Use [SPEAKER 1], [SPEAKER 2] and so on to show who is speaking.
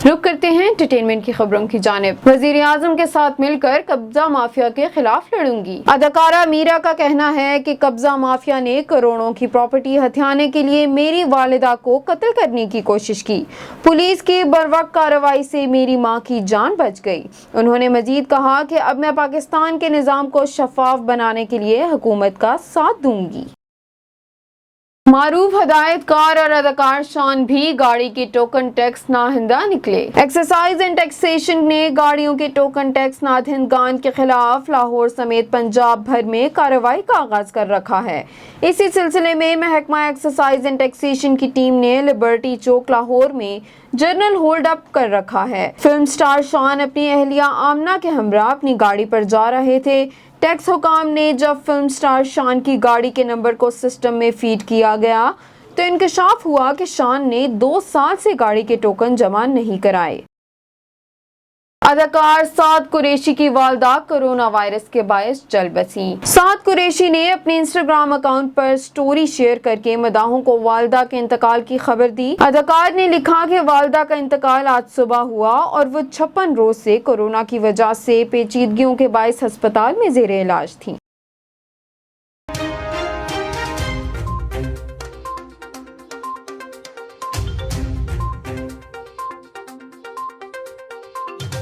[SPEAKER 1] रुख करते हैं एंटरटेनमेंट की खबरों की जानिब। वजीर आजम के साथ मिलकर कब्जा माफिया के खिलाफ लड़ूंगी। अदाकारा मीरा का कहना है कि कब्जा माफिया ने करोड़ों की प्रॉपर्टी हथियाने के लिए मेरी वालिदा को कत्ल करने की कोशिश की। पुलिस की बरवक्त कार्रवाई से मेरी मां की जान बच गई। उन्होंने मजीद कहा कि अब मैं पाकिस्तान के निज़ाम को शफाफ बनाने के लिए हुकूमत का साथ दूंगी। मारूफ हदायतकार और अदाकार शान भी गाड़ी के टोकन टैक्स नाहिंदा निकले। एक्साइज एंड टैक्सेशन ने गाड़ियों के टोकन टैक्स नाहिंदगान के खिलाफ लाहौर समेत पंजाब भर में कार्रवाई का आगाज कर रखा है। इसी सिलसिले में महकमा एक्साइज एंड टैक्सेशन की टीम ने लिबर्टी चौक लाहौर में जर्नल होल्ड अप कर रखा है। फिल्म स्टार शान अपनी अहलिया आमना के हमरा अपनी गाड़ी पर जा रहे थे। टैक्स हुकाम ने जब फिल्म स्टार शान की गाड़ी के नंबर को सिस्टम में फीड किया गया तो इंकशाफ हुआ कि शान ने 2 साल से गाड़ी के टोकन जमा नहीं कराए। अदाकार साद कुरैशी की वालदा कोरोना वायरस के बायस जल बसी। साद कुरैशी ने अपने इंस्टाग्राम अकाउंट पर स्टोरी शेयर करके मदाहों को वालदा के इंतकाल की खबर दी। अदाकार ने लिखा कि वालदा का इंतकाल आज सुबह हुआ और वो 56 रोज से कोरोना की वजह से पेचीदगियों के बायस अस्पताल में जेर इलाज थी।